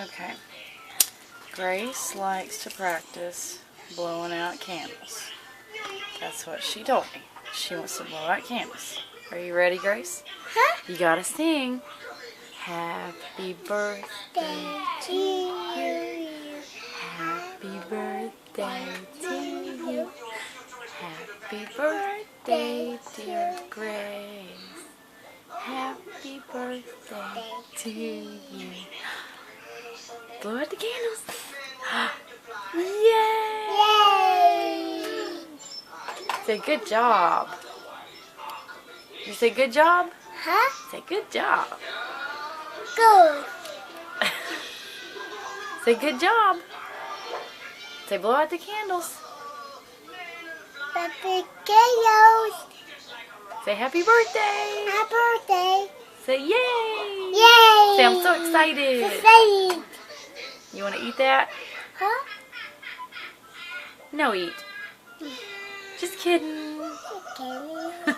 Okay. Grace likes to practice blowing out candles. That's what she told me. She wants to blow out candles. Are you ready, Grace? Huh? You gotta sing. Happy birthday to you. Happy birthday to you. Happy birthday, dear Grace. Happy birthday to you. Blow out the candles. Yay! Yay! Say good job. You say good job? Huh? Say good job. Good. Say good job. Say blow out the candles. Happy Kalos. Say happy birthday. Happy birthday. Say yay. Yay! Say I'm so excited. Excited. You want to eat that? Huh? No, eat. Just kidding. Okay.